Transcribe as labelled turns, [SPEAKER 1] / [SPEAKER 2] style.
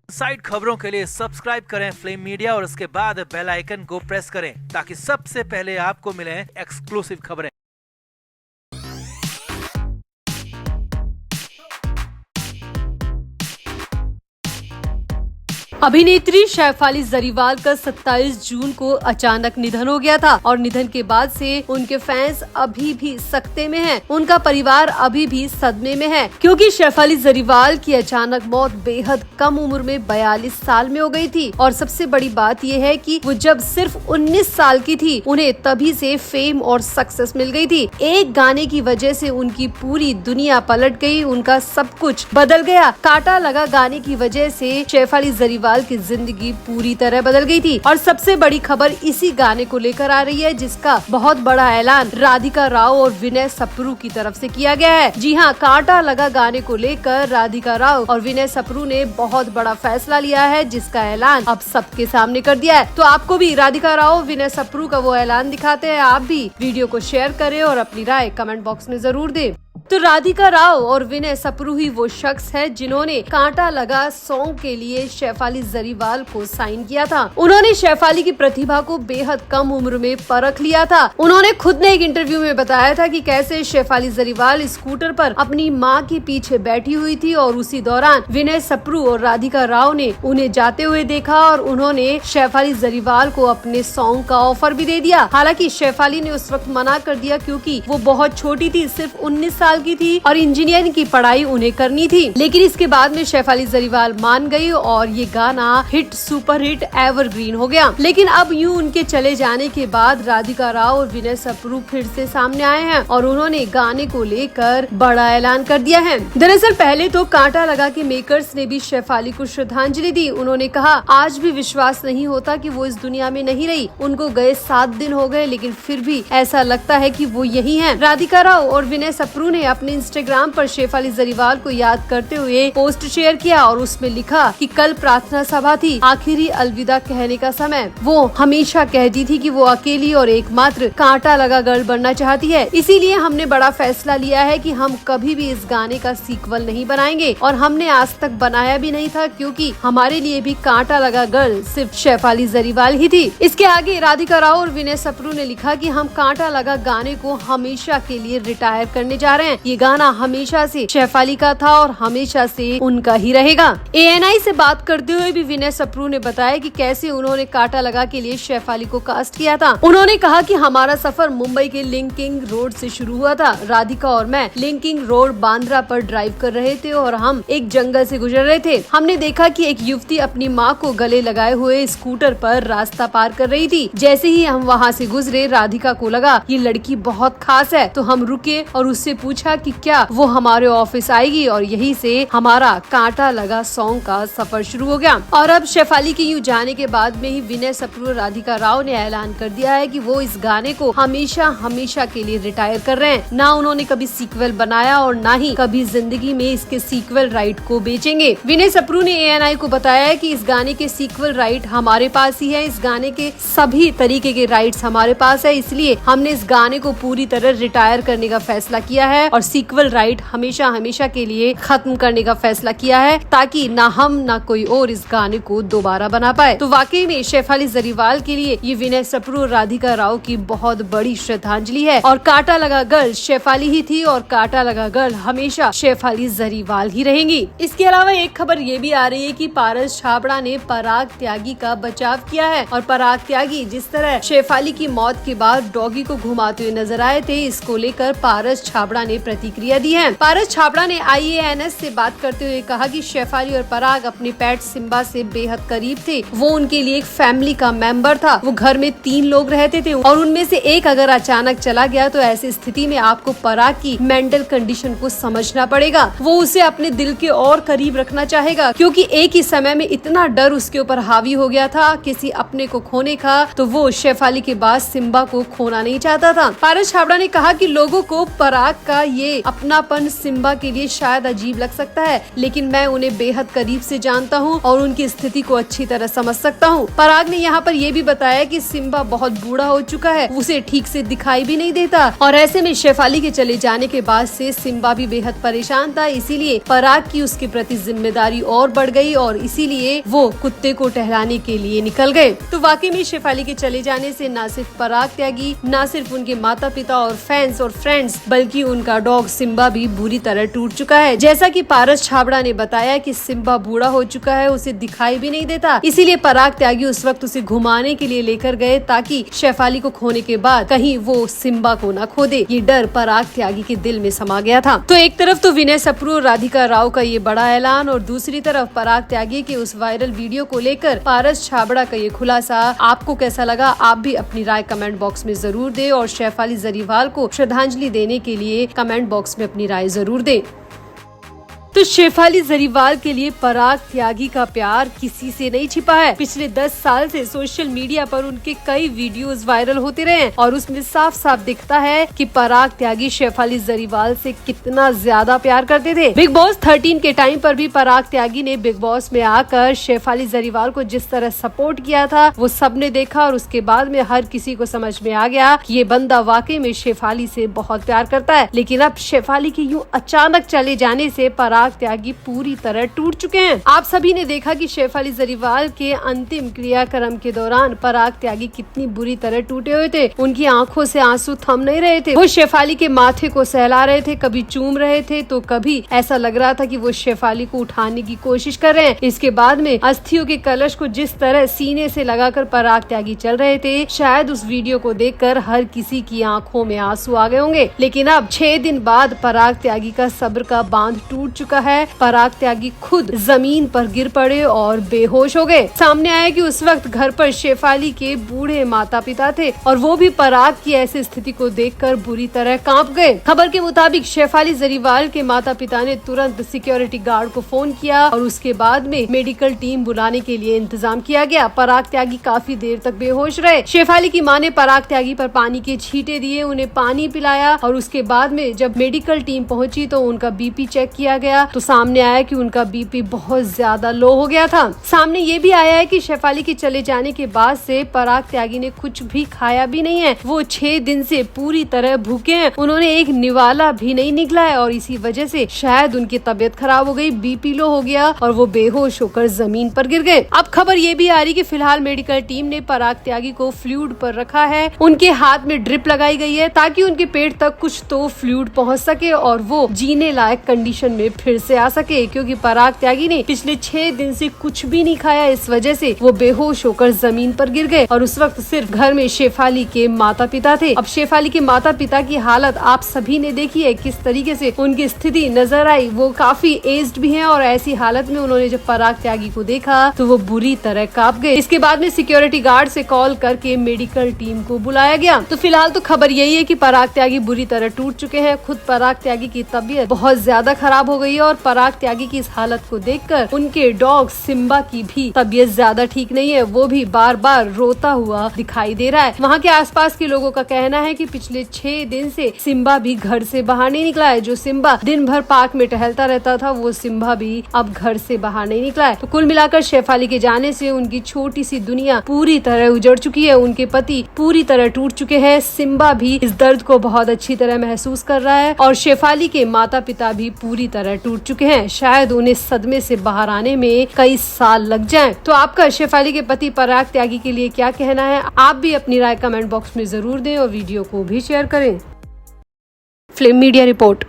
[SPEAKER 1] Side खबरों के लिए सब्सक्राइब करें फ्लेम मीडिया और उसके बाद बेल आइकन को प्रेस करें ताकि सबसे पहले आपको मिले एक्सक्लूसिव खबरें।
[SPEAKER 2] अभिनेत्री शेफाली जरीवाल का 27 जून को अचानक निधन हो गया था और निधन के बाद से उनके फैंस अभी भी सख्ते में हैं। उनका परिवार अभी भी सदमे में है क्योंकि शेफाली जरीवाल की अचानक मौत बेहद कम उम्र में 42 साल में हो गई थी। और सबसे बड़ी बात यह है कि वो जब सिर्फ 19 साल की थी उन्हें तभी से फेम और सक्सेस मिल गई थी। एक गाने की वजह से उनकी पूरी दुनिया पलट गई, उनका सब कुछ बदल गया। कांटा लगा गाने की वजह से शेफाली जरीवाल की जिंदगी पूरी तरह बदल गई थी। और सबसे बड़ी खबर इसी गाने को लेकर आ रही है जिसका बहुत बड़ा ऐलान राधिका राव और विनय सप्रू की तरफ से किया गया है। जी हाँ, कांटा लगा गाने को लेकर राधिका राव और विनय सप्रू ने बहुत बड़ा फैसला लिया है जिसका ऐलान अब सबके सामने कर दिया है। तो आपको भी राधिका राव विनय सप्रू का वो ऐलान दिखाते हैं। आप भी वीडियो को शेयर करें और अपनी राय कमेंट बॉक्स में जरूर दें। तो राधिका राव और विनय सप्रू ही वो शख्स है जिन्होंने कांटा लगा सॉन्ग के लिए शेफाली जरीवाल को साइन किया था। उन्होंने शेफाली की प्रतिभा को बेहद कम उम्र में परख लिया था। उन्होंने खुद ने एक इंटरव्यू में बताया था कि कैसे शेफाली जरीवाल स्कूटर पर अपनी मां के पीछे बैठी हुई थी और उसी दौरान विनय सप्रू और राधिका राव ने उन्हें जाते हुए देखा और उन्होंने शेफाली जरीवाल को अपने सॉन्ग का ऑफर भी दे दिया। हालांकि शेफाली ने उस वक्त मना कर दिया क्योंकि वो बहुत छोटी थी, सिर्फ 19 साल की थी और इंजीनियरिंग की पढ़ाई उन्हें करनी थी। लेकिन इसके बाद में शेफाली जरीवाल मान गई और ये गाना हिट, सुपर हिट, एवरग्रीन हो गया। लेकिन अब यूं उनके चले जाने के बाद राधिका राव और विनय सप्रू फिर से सामने आए हैं और उन्होंने गाने को लेकर बड़ा ऐलान कर दिया है। दरअसल पहले तो कांटा लगा के मेकर्स ने भी शेफाली को श्रद्धांजलि दी। उन्होंने कहा, आज भी विश्वास नहीं होता कि वो इस दुनिया में नहीं रही। उनको गए 7 दिन हो गए लेकिन फिर भी ऐसा लगता है कि वो यही हैं। राधिका राव और विनय सप्रू ने अपने इंस्टाग्राम पर शेफाली जरीवाल को याद करते हुए पोस्ट शेयर किया और उसमें लिखा कि कल प्रार्थना सभा थी, आखिरी अलविदा कहने का समय। वो हमेशा कहती थी कि वो अकेली और एकमात्र कांटा लगा गर्ल बनना चाहती है। इसीलिए हमने बड़ा फैसला लिया है कि हम कभी भी इस गाने का सीक्वल नहीं बनाएंगे और हमने आज तक बनाया भी नहीं था क्योंकि हमारे लिए भी कांटा लगा गर्ल सिर्फ शेफाली जरीवाल ही थी। इसके आगे राधिका राव और विनय सप्रू ने लिखा कि हम कांटा लगा गाने को हमेशा के लिए रिटायर करने जा रहे हैं। ये गाना हमेशा से शेफाली का था और हमेशा से उनका ही रहेगा। ANI से बात करते हुए भी विनय सप्रू ने बताया कि कैसे उन्होंने कांटा लगा के लिए शेफाली को कास्ट किया था। उन्होंने कहा कि हमारा सफर मुंबई के लिंकिंग रोड से शुरू हुआ था। राधिका और मैं लिंकिंग रोड बांद्रा पर ड्राइव कर रहे थे और हम एक जंगल से गुजर रहे थे। हमने देखा कि एक युवती अपनी माँ को गले लगाए हुए स्कूटर पर रास्ता पार कर रही थी। जैसे ही हम वहाँ से गुजरे, राधिका को लगा ये लड़की बहुत खास है, तो हम रुके और उससे पूछा कि क्या वो हमारे ऑफिस आएगी और यही से हमारा कांटा लगा सॉन्ग का सफर शुरू हो गया। और अब शेफाली के यूं जाने के बाद में ही विनय सप्रू और राधिका राव ने ऐलान कर दिया है कि वो इस गाने को हमेशा हमेशा के लिए रिटायर कर रहे हैं। ना उन्होंने कभी सीक्वल बनाया और ना ही कभी जिंदगी में इसके सीक्वल राइट को बेचेंगे। विनय सप्रू ने ANI को बताया है कि इस गाने के सीक्वल राइट हमारे पास ही है। इस गाने के सभी तरीके के राइट्स हमारे पास है, इसलिए हमने इस गाने को पूरी तरह रिटायर करने का फैसला किया है और सीक्वल राइट हमेशा हमेशा के लिए खत्म करने का फैसला किया है ताकि ना हम ना कोई और इस गाने को दोबारा बना पाए। तो वाकई में शेफाली जरीवाल के लिए ये विनय सप्रू और राधिका राव की बहुत बड़ी श्रद्धांजलि है। और कांटा लगा गर्ल शेफाली ही थी और कांटा लगा गर्ल हमेशा शेफाली जरीवाल ही रहेंगी। इसके अलावा एक खबर ये भी आ रही है कि पारस छाबड़ा ने पराग त्यागी का बचाव किया है और पराग त्यागी जिस तरह शेफाली की मौत के बाद डॉगी को घुमाते हुए नजर आए थे, इसको लेकर पारस छाबड़ा ने प्रतिक्रिया दी है। पारस छाबड़ा ने IANS से बात करते हुए कहा कि शेफाली और पराग अपने पेट सिम्बा से बेहद करीब थे। वो उनके लिए एक फैमिली का मेंबर था। वो घर में 3 लोग रहते थे और उनमें से एक अगर अचानक चला गया तो ऐसी स्थिति में आपको पराग की मेंटल कंडीशन को समझना पड़ेगा। वो उसे अपने दिल के और करीब रखना चाहेगा क्योंकि एक ही समय में इतना डर उसके ऊपर हावी हो गया था किसी अपने को खोने का, तो वो शेफाली के बाद सिम्बा को खोना नहीं चाहता था। पारस छाबड़ा ने कहा कि लोगों को पराग का का ये अपनापन सिम्बा के लिए शायद अजीब लग सकता है, लेकिन मैं उन्हें बेहद करीब से जानता हूँ और उनकी स्थिति को अच्छी तरह समझ सकता हूँ। पराग ने यहाँ पर ये भी बताया कि सिम्बा बहुत बूढ़ा हो चुका है, उसे ठीक से दिखाई भी नहीं देता और ऐसे में शेफाली के चले जाने के बाद से सिम्बा भी बेहद परेशान था। इसीलिए पराग की उसके प्रति जिम्मेदारी और बढ़ गई और इसीलिए वो कुत्ते को टहलाने के लिए निकल गए। तो वाकई में शेफाली के चले जाने से न सिर्फ पराग त्यागी, न सिर्फ उनके माता पिता और फैंस और फ्रेंड्स, बल्कि उनका डॉग सिम्बा भी बुरी तरह टूट चुका है। जैसा कि पारस छाबड़ा ने बताया कि सिम्बा बूढ़ा हो चुका है, उसे दिखाई भी नहीं देता। इसीलिए पराग त्यागी उस वक्त उसे घुमाने के लिए लेकर गए ताकि शेफाली को खोने के बाद कहीं वो सिम्बा को न खो दे। ये डर पराग त्यागी के दिल में समा गया था। तो एक तरफ तो विनय सप्रू और राधिका राव का ये बड़ा ऐलान और दूसरी तरफ पराग त्यागी के उस वायरल वीडियो को लेकर पारस छाबड़ा का ये खुलासा। आपको कैसा लगा? आप भी अपनी राय कमेंट बॉक्स में जरूर दें और शेफाली जरीवाल को श्रद्धांजलि देने के लिए कमेंट बॉक्स में अपनी राय जरूर दें। तो शेफाली जरीवाल के लिए पराग त्यागी का प्यार किसी से नहीं छिपा है। पिछले 10 साल से सोशल मीडिया पर उनके कई वीडियोस वायरल होते रहे हैं और उसमें साफ साफ दिखता है कि पराग त्यागी शेफाली जरीवाल से कितना ज्यादा प्यार करते थे। बिग बॉस 13 के टाइम पर भी पराग त्यागी ने बिग बॉस में आकर शेफाली जरीवाल को जिस तरह सपोर्ट किया था वो सबने देखा और उसके बाद में हर किसी को समझ में आ गया कि ये बंदा वाकई में शेफाली से बहुत प्यार करता है। लेकिन अब शेफाली के यूं अचानक चले जाने से पराग त्यागी पूरी तरह टूट चुके हैं। आप सभी ने देखा कि शेफाली जरीवाल के अंतिम क्रियाक्रम के दौरान पराग त्यागी कितनी बुरी तरह टूटे हुए थे। उनकी आंखों से आंसू थम नहीं रहे थे। वो शेफाली के माथे को सहला रहे थे, कभी चूम रहे थे तो कभी ऐसा लग रहा था कि वो शेफाली को उठाने की कोशिश कर रहे हैं। इसके बाद में अस्थियों के कलश को जिस तरह सीने से लगाकर पराग त्यागी चल रहे थे, शायद उस वीडियो को देखकर हर किसी की आंखों में आंसू आ गए होंगे। लेकिन अब 6 दिन बाद पराग त्यागी का सब्र का बांध टूट चुका है। पराग त्यागी खुद जमीन पर गिर पड़े और बेहोश हो गए। सामने आया कि उस वक्त घर पर शेफाली के बूढ़े माता पिता थे और वो भी पराग की ऐसी स्थिति को देखकर बुरी तरह कांप गए। खबर के मुताबिक शेफाली जरीवाल के माता पिता ने तुरंत सिक्योरिटी गार्ड को फोन किया और उसके बाद में मेडिकल टीम बुलाने के लिए इंतजाम किया गया। पराग त्यागी काफी देर तक बेहोश रहे। शेफाली की मां ने पराग त्यागी पर पानी के छींटे दिए, उन्हें पानी पिलाया और उसके बाद में जब मेडिकल टीम पहुंची तो उनका बीपी चेक किया गया तो सामने आया कि उनका बीपी बहुत ज्यादा लो हो गया था। सामने ये भी आया है कि शेफाली के चले जाने के बाद से पराग त्यागी ने कुछ भी खाया भी नहीं है। वो 6 दिन से पूरी तरह भूखे हैं। उन्होंने एक निवाला भी नहीं निकला है और इसी वजह से शायद उनकी तबीयत खराब हो गई, बीपी लो हो गया और वो बेहोश होकर जमीन पर गिर गए। अब खबर ये भी आ रही कि फिलहाल मेडिकल टीम ने पराग त्यागी को फ्लूइड पर रखा है। उनके हाथ में ड्रिप लगाई गई है ताकि उनके पेट तक कुछ तो फ्लूइड पहुँच सके और वो जीने लायक कंडीशन में फिर से आ सके, क्योंकि पराग त्यागी ने पिछले 6 दिन से कुछ भी नहीं खाया। इस वजह से वो बेहोश होकर जमीन पर गिर गए और उस वक्त सिर्फ घर में शेफाली के माता पिता थे। अब शेफाली के माता पिता की हालत आप सभी ने देखी है, किस तरीके से उनकी स्थिति नजर आई। वो काफी एज्ड भी हैं और ऐसी हालत में उन्होंने जब पराग त्यागी को देखा तो वो बुरी तरह कांप गए। इसके बाद में सिक्योरिटी गार्ड से कॉल करके मेडिकल टीम को बुलाया गया। तो फिलहाल तो खबर यही है कि पराग त्यागी बुरी तरह टूट चुके हैं। खुद पराग त्यागी की तबीयत बहुत ज्यादा खराब हो गई है और पराग त्यागी की इस हालत को देखकर उनके डॉग सिम्बा की भी तबीयत ज्यादा ठीक नहीं है। वो भी बार बार रोता हुआ दिखाई दे रहा है। वहाँ के आसपास के लोगों का कहना है कि पिछले 6 दिन से सिम्बा भी घर से बाहर नहीं निकला है। जो सिम्बा दिन भर पार्क में टहलता रहता था वो सिम्बा भी अब घर से बाहर नहीं निकला है। तो कुल मिलाकर शेफाली के जाने से उनकी छोटी सी दुनिया पूरी तरह उजड़ चुकी है। उनके पति पूरी तरह टूट चुके हैं। सिम्बा भी इस दर्द को बहुत अच्छी तरह महसूस कर रहा है और शेफाली के माता पिता भी पूरी तरह टूट चुके हैं। शायद उन्हें सदमे से बाहर आने में कई साल लग जाएं। तो आपका शेफाली के पति पराग त्यागी के लिए क्या कहना है? आप भी अपनी राय कमेंट बॉक्स में जरूर दें और वीडियो को भी शेयर करें। Flame media report.